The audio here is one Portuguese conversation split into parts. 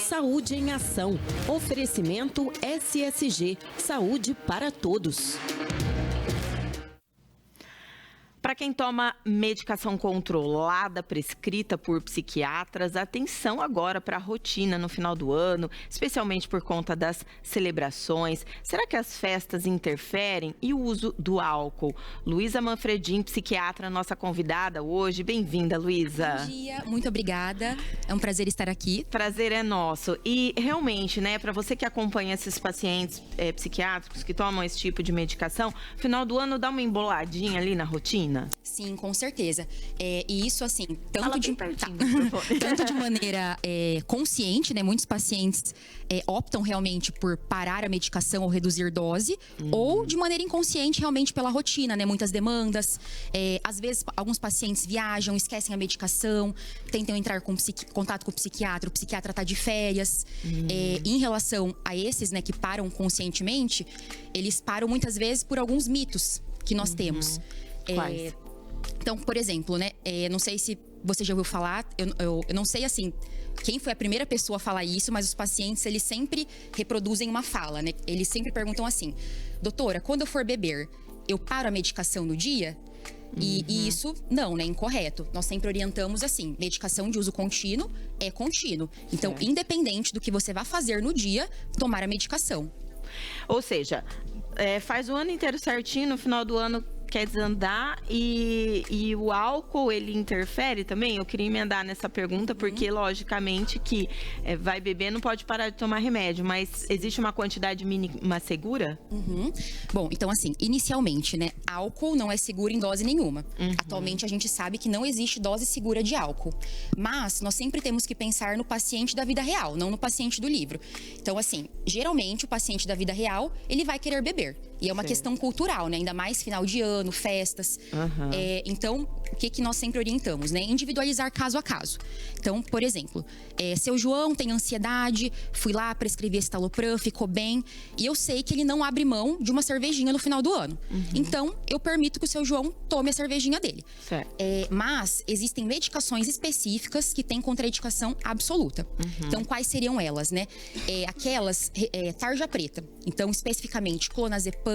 Saúde em Ação. Oferecimento SSG. Saúde para todos. Para quem toma medicação controlada, prescrita por psiquiatras, atenção agora para a rotina no final do ano, especialmente por conta das celebrações. Será que as festas interferem? E o uso do álcool? Luísa Manfredin, psiquiatra, nossa convidada hoje. Bem-vinda, Luísa. Bom dia, muito obrigada. É um prazer estar aqui. Prazer é nosso. E realmente, né, para você que acompanha esses pacientes psiquiátricos que tomam esse tipo de medicação, final do ano dá uma emboladinha ali na rotina? Sim, com certeza. E isso, assim, tanto de maneira consciente, né? Muitos pacientes optam realmente por parar a medicação ou reduzir dose, ou de maneira inconsciente, realmente pela rotina, né? Muitas demandas. Às vezes, alguns pacientes viajam, esquecem a medicação, tentam entrar com contato com o psiquiatra está de férias. Em relação a esses, né, que param conscientemente, eles param muitas vezes por alguns mitos que nós temos. Quais? Então, por exemplo, né? Não sei se você já ouviu falar, eu não sei, assim, quem foi a primeira pessoa a falar isso, mas os pacientes, eles sempre reproduzem uma fala, né? Eles sempre perguntam assim: doutora, quando eu for beber, eu paro a medicação no dia? E isso, não, né? Incorreto. Nós sempre orientamos assim: medicação de uso contínuo é contínuo. Então, independente do que você vá fazer no dia, tomar a medicação. Ou seja, faz o ano inteiro certinho, no final do ano quer desandar, e o álcool, ele interfere também? Eu queria emendar nessa pergunta, porque logicamente que vai beber, não pode parar de tomar remédio, mas existe uma quantidade mínima segura? Bom, então assim, inicialmente, né, álcool não é seguro em dose nenhuma. Atualmente a gente sabe que não existe dose segura de álcool, mas nós sempre temos que pensar no paciente da vida real, não no paciente do livro. Então assim, geralmente o paciente da vida real, ele vai querer beber. E é uma questão cultural, né? Ainda mais final de ano, festas. Então, o que nós sempre orientamos, né? Individualizar caso a caso. Então, por exemplo, seu João tem ansiedade, fui lá, prescrevi estalopram, ficou bem, e eu sei que ele não abre mão de uma cervejinha no final do ano. Então, eu permito que o seu João tome a cervejinha dele. Mas existem medicações específicas que têm contraindicação absoluta. Então, quais seriam elas, né? Aquelas tarja preta. Então, especificamente, clonazepam,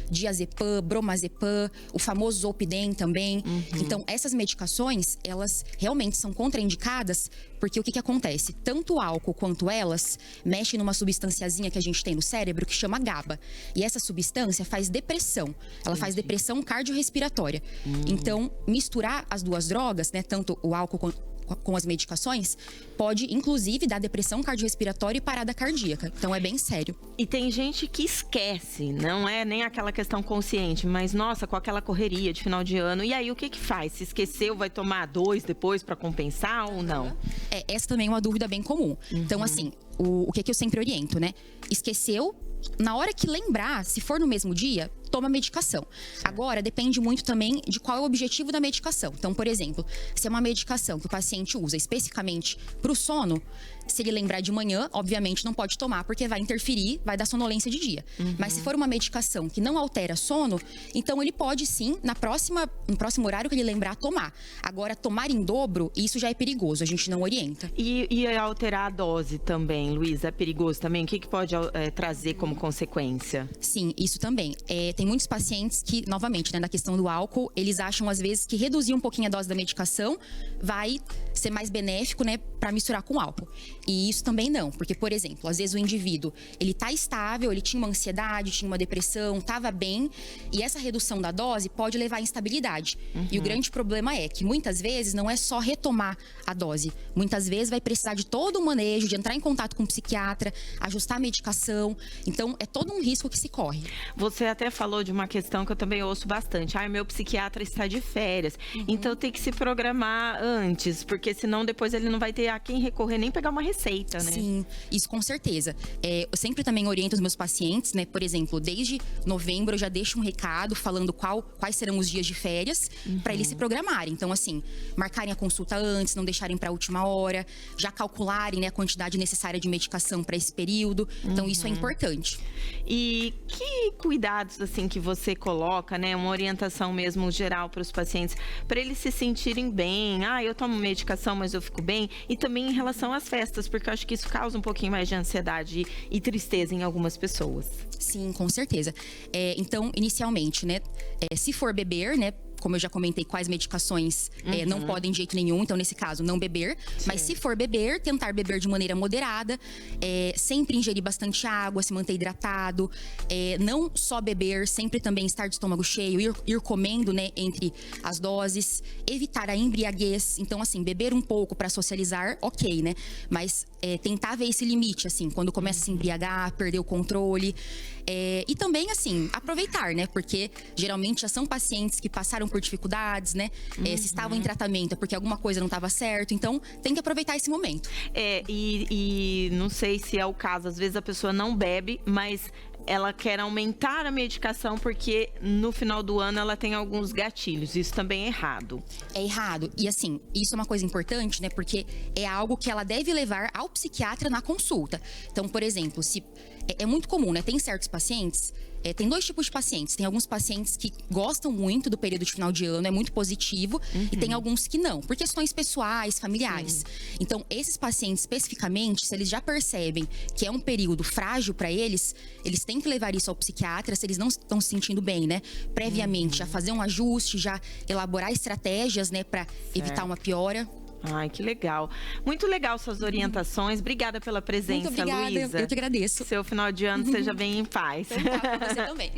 diazepam, bromazepam, o famoso Zolpidem também. Então, essas medicações, elas realmente são contraindicadas, porque o que acontece? Tanto o álcool quanto elas mexem numa substanciazinha que a gente tem no cérebro que chama GABA. E essa substância faz depressão. Ela faz depressão cardiorrespiratória. Então, misturar as duas drogas, né, tanto o álcool com as medicações, pode inclusive dar depressão cardiorrespiratória e parada cardíaca. Então é bem sério. E tem gente que esquece, não é nem aquela questão consciente, mas nossa, com aquela correria de final de ano, e aí o que faz? Se esqueceu, vai tomar 2 depois para compensar ou não? Essa também é uma dúvida bem comum. Então assim, o que eu sempre oriento, né? Esqueceu, na hora que lembrar, se for no mesmo dia, toma medicação. Agora, depende muito também de qual é o objetivo da medicação. Então, por exemplo, se é uma medicação que o paciente usa especificamente para o sono, se ele lembrar de manhã, obviamente não pode tomar, porque vai interferir, vai dar sonolência de dia. Mas se for uma medicação que não altera sono, então ele pode sim, no próximo horário que ele lembrar, tomar. Agora, tomar em dobro, isso já é perigoso, a gente não orienta. E alterar a dose também, Luísa, é perigoso também? O que pode trazer como consequência? Sim, isso também. Tem muitos pacientes que, novamente, né, na questão do álcool, eles acham às vezes que reduzir um pouquinho a dose da medicação vai ser mais benéfico, né, para misturar com álcool. E isso também não, porque, por exemplo, às vezes o indivíduo, ele tá estável, ele tinha uma ansiedade, tinha uma depressão, tava bem, e essa redução da dose pode levar à instabilidade. E o grande problema é que muitas vezes não é só retomar a dose, muitas vezes vai precisar de todo um manejo, de entrar em contato com o psiquiatra, ajustar a medicação, então é todo um risco que se corre. Você até falou de uma questão que eu também ouço bastante, meu psiquiatra está de férias, então tem que se programar antes, porque senão depois ele não vai ter a quem recorrer nem pegar uma receita, né? Sim, isso com certeza. Eu sempre também oriento os meus pacientes, né? Por exemplo, desde novembro eu já deixo um recado falando quais serão os dias de férias para eles se programarem. Então, assim, marcarem a consulta antes, não deixarem para a última hora, já calcularem, né, a quantidade necessária de medicação para esse período. Então, isso é importante. E que cuidados, assim, assim que você coloca, né, uma orientação mesmo geral para os pacientes, para eles se sentirem bem. Eu tomo medicação, mas eu fico bem. E também em relação às festas, porque eu acho que isso causa um pouquinho mais de ansiedade e tristeza em algumas pessoas. Sim, com certeza. Então, inicialmente, né, se for beber, né, como eu já comentei, quais medicações não podem de jeito nenhum. Então, nesse caso, não beber. Sim. Mas se for beber, tentar beber de maneira moderada. Sempre ingerir bastante água, se manter hidratado. Não só beber, sempre também estar de estômago cheio. Ir comendo, né, entre as doses. Evitar a embriaguez. Então, assim, beber um pouco para socializar, ok, né? Mas tentar ver esse limite, assim. Quando começa a se embriagar, perder o controle. E também, assim, aproveitar, né? Porque, geralmente, já são pacientes que passaram por dificuldades, né? Se estavam em tratamento é porque alguma coisa não estava certo. Então, tem que aproveitar esse momento. E não sei se é o caso. Às vezes a pessoa não bebe, mas ela quer aumentar a medicação porque no final do ano ela tem alguns gatilhos. Isso também é errado. É errado. E assim, isso é uma coisa importante, né? Porque é algo que ela deve levar ao psiquiatra na consulta. Então, por exemplo, se é muito comum, né? Tem certos pacientes, tem dois tipos de pacientes. Tem alguns pacientes que gostam muito do período de final de ano, é muito positivo. E tem alguns que não, por questões pessoais, familiares. Então, esses pacientes especificamente, se eles já percebem que é um período frágil para eles têm que levar isso ao psiquiatra, se eles não estão se sentindo bem, né? Previamente, já fazer um ajuste, já elaborar estratégias, né? Para evitar uma piora. Ai, que legal. Muito legal suas orientações. Obrigada pela presença, Muito obrigada, Luísa. eu que agradeço. Seu final de ano seja bem em paz. Então, tá, pra você também.